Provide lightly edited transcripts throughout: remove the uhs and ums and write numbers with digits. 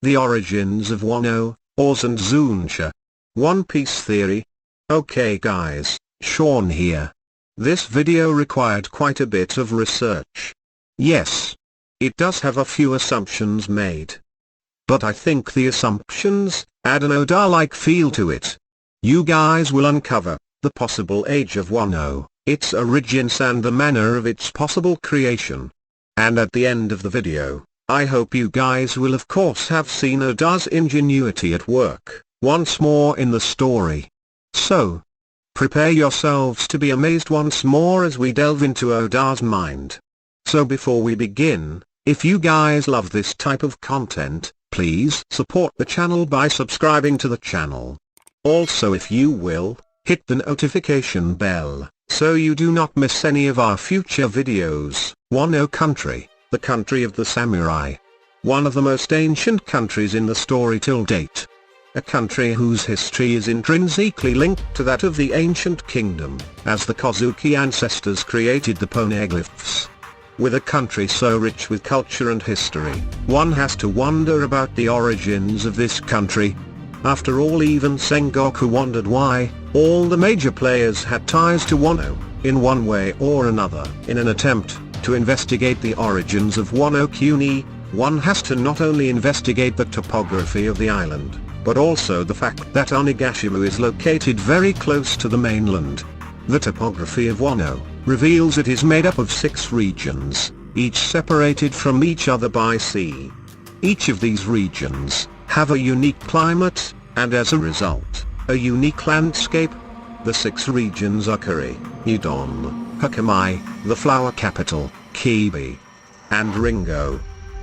The Origins of Wano, Oars and Zunesha. One Piece theory. Okay guys, Sean here. This video required quite a bit of research. Yes. It does have a few assumptions made. But I think the assumptions add an Oda-like feel to it. You guys will uncover the possible age of Wano, its origins and the manner of its possible creation. And at the end of the video, I hope you guys will of course have seen Oda's ingenuity at work once more in the story. So, prepare yourselves to be amazed once more as we delve into Oda's mind. So before we begin, if you guys love this type of content, please support the channel by subscribing to the channel. Also, if you will, hit the notification bell, so you do not miss any of our future videos. Wano country, the country of the samurai. One of the most ancient countries in the story till date. A country whose history is intrinsically linked to that of the ancient kingdom, as the Kozuki ancestors created the poneglyphs. With a country so rich with culture and history, one has to wonder about the origins of this country. After all, even Sengoku wondered why all the major players had ties to Wano, in one way or another. In an attempt to investigate the origins of Wano Kuni, one has to not only investigate the topography of the island, but also the fact that Onigashima is located very close to the mainland. The topography of Wano reveals it is made up of 6 regions, each separated from each other by sea. Each of these regions have a unique climate, and as a result, a unique landscape. The 6 regions are Kuri, Udon, Hakamai, the flower capital, Kibi, and Ringo.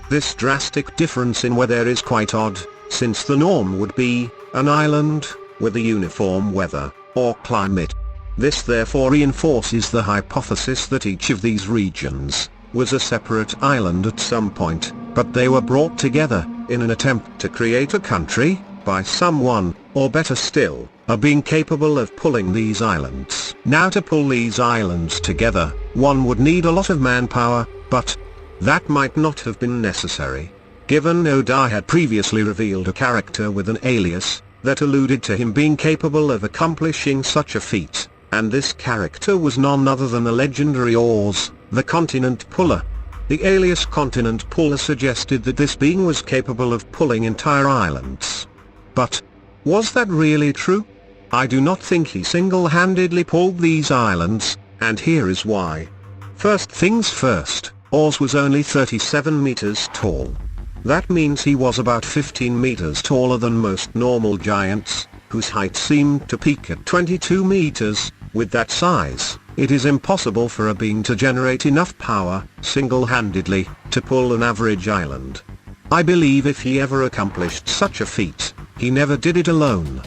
This drastic difference in weather is quite odd, since the norm would be an island with a uniform weather or climate. This therefore reinforces the hypothesis that each of these regions was a separate island at some point, but they were brought together in an attempt to create a country by someone, or better still, a being capable of pulling these islands. Now, to pull these islands together, one would need a lot of manpower, but that might not have been necessary, given Oda had previously revealed a character with an alias that alluded to him being capable of accomplishing such a feat. And this character was none other than the legendary Oars, the Continent Puller. The alias Continent Puller suggested that this being was capable of pulling entire islands. But, was that really true? I do not think he single-handedly pulled these islands, and here is why. First things first, Oars was only 37 meters tall. That means he was about 15 meters taller than most normal giants, whose height seemed to peak at 22 meters. With that size, it is impossible for a being to generate enough power, single-handedly, to pull an average island. I believe if he ever accomplished such a feat, he never did it alone.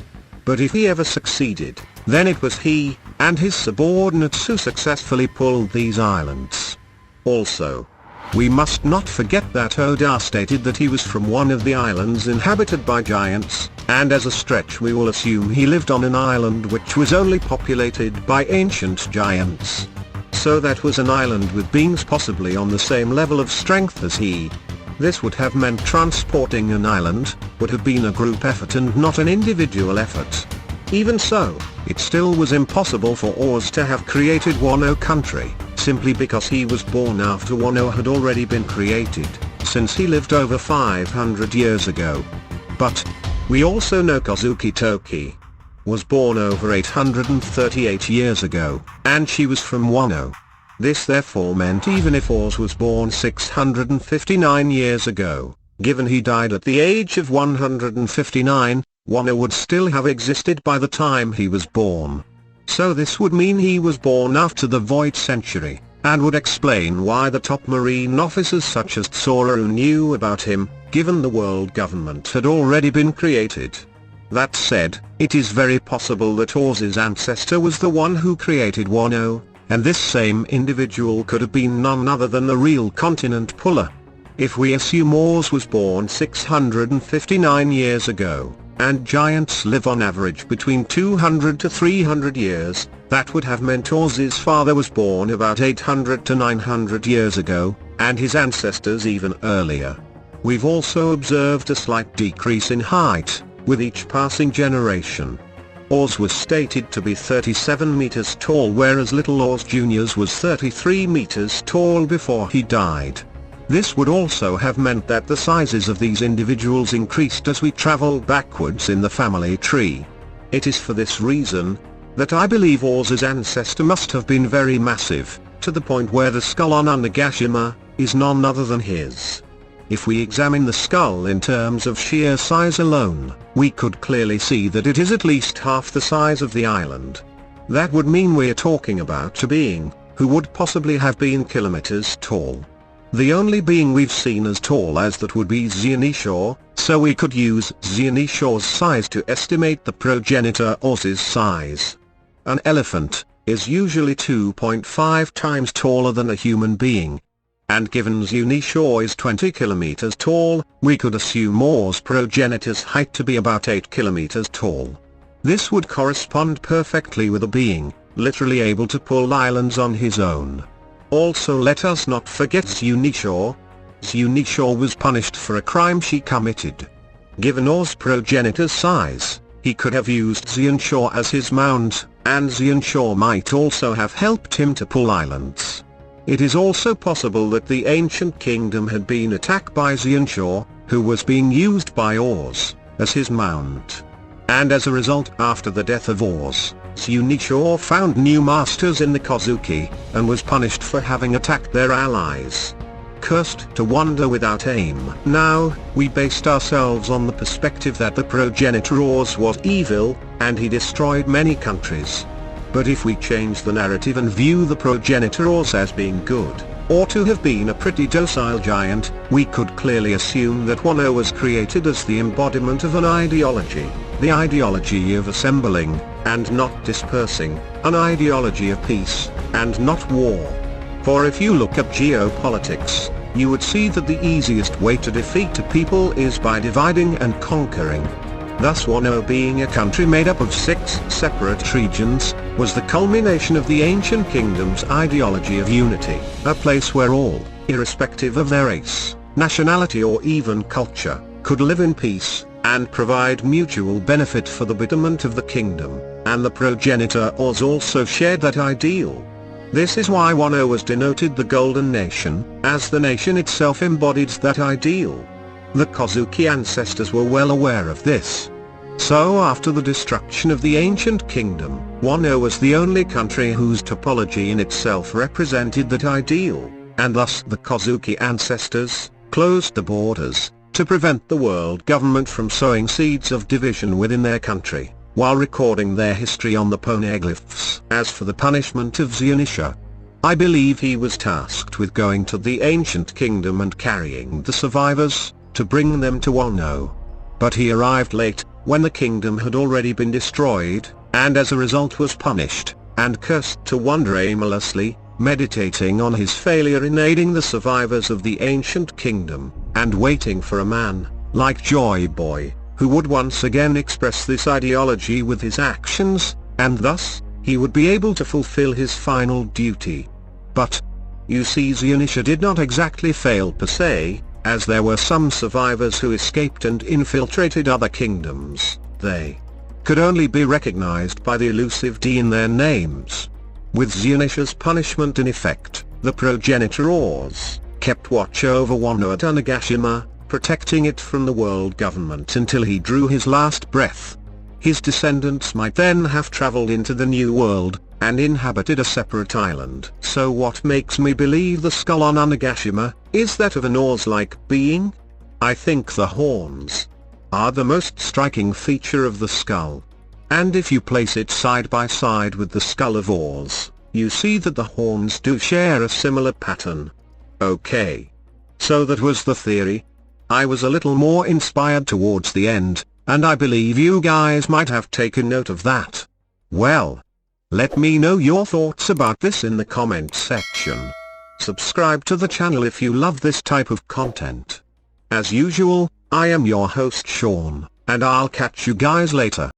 But if he ever succeeded, then it was he and his subordinates who successfully pulled these islands. Also, we must not forget that Oda stated that he was from one of the islands inhabited by giants, and as a stretch we will assume he lived on an island which was only populated by ancient giants. So that was an island with beings possibly on the same level of strength as he. This would have meant transporting an island would have been a group effort and not an individual effort. Even so, it still was impossible for Oars to have created Wano country, simply because he was born after Wano had already been created, since he lived over 500 years ago. But, we also know Kozuki Toki was born over 838 years ago, and she was from Wano. This therefore meant even if Oars was born 659 years ago, given he died at the age of 159, Wano would still have existed by the time he was born. So this would mean he was born after the Void Century, and would explain why the top marine officers such as Tsuruo knew about him, given the world government had already been created. That said, it is very possible that Oars' ancestor was the one who created Wano, and this same individual could have been none other than the real Continent Puller. If we assume Oars was born 659 years ago, and giants live on average between 200 to 300 years, that would have meant Oars' father was born about 800 to 900 years ago, and his ancestors even earlier. We've also observed a slight decrease in height with each passing generation. Oars was stated to be 37 meters tall, whereas Little Oars Jr.'s was 33 meters tall before he died. This would also have meant that the sizes of these individuals increased as we traveled backwards in the family tree. It is for this reason that I believe Oars' ancestor must have been very massive, to the point where the skull on Onagashima is none other than his. If we examine the skull in terms of sheer size alone, we could clearly see that it is at least half the size of the island. That would mean we're talking about a being who would possibly have been kilometers tall. The only being we've seen as tall as that would be Zunisha, so we could use Zunisha's size to estimate the progenitor Oars' size. An elephant is usually 2.5 times taller than a human being. And given Zunisha is 20 kilometers tall, we could assume Oars' progenitor's height to be about 8 kilometers tall. This would correspond perfectly with a being literally able to pull islands on his own. Also, let us not forget Zunisha. Zunisha was punished for a crime she committed. Given Oars' progenitor's size, he could have used Zunisha as his mount, and Zunisha might also have helped him to pull islands. It is also possible that the ancient kingdom had been attacked by Zunisha, who was being used by Oars as his mount. And as a result, after the death of Oars, Zunisha found new masters in the Kozuki, and was punished for having attacked their allies. Cursed to wander without aim. Now, we based ourselves on the perspective that the progenitor Oars was evil, and he destroyed many countries. But if we change the narrative and view the progenitor Oars as being good, or to have been a pretty docile giant, we could clearly assume that Wano was created as the embodiment of an ideology, the ideology of assembling, and not dispersing, an ideology of peace, and not war. For if you look at geopolitics, you would see that the easiest way to defeat a people is by dividing and conquering. Thus Wano, being a country made up of 6 separate regions, was the culmination of the ancient kingdom's ideology of unity, a place where all, irrespective of their race, nationality or even culture, could live in peace, and provide mutual benefit for the betterment of the kingdom, and the progenitor Oars also shared that ideal. This is why Wano was denoted the Golden Nation, as the nation itself embodied that ideal. The Kozuki ancestors were well aware of this. So after the destruction of the ancient kingdom, Wano was the only country whose topology in itself represented that ideal, and thus the Kozuki ancestors closed the borders to prevent the world government from sowing seeds of division within their country, while recording their history on the poneglyphs. As for the punishment of Zunisha, I believe he was tasked with going to the ancient kingdom and carrying the survivors to bring them to Wano. But he arrived late, when the kingdom had already been destroyed, and as a result was punished, and cursed to wander aimlessly, meditating on his failure in aiding the survivors of the ancient kingdom, and waiting for a man, like Joy Boy, who would once again express this ideology with his actions, and thus, he would be able to fulfill his final duty. But, you see, Zunisha did not exactly fail per se, as there were some survivors who escaped and infiltrated other kingdoms. They could only be recognized by the elusive D in their names. With Zunisha's punishment in effect, the progenitor Oars kept watch over Wano at Onagashima, protecting it from the world government until he drew his last breath. His descendants might then have traveled into the New World, and inhabited a separate island. So what makes me believe the skull on Onagashima is that of an Oars-like being? I think the horns are the most striking feature of the skull. And if you place it side by side with the skull of Oars, you see that the horns do share a similar pattern. Okay. So that was the theory. I was a little more inspired towards the end, and I believe you guys might have taken note of that. Well, let me know your thoughts about this in the comment section. Subscribe to the channel if you love this type of content. As usual, I am your host Sean, and I'll catch you guys later.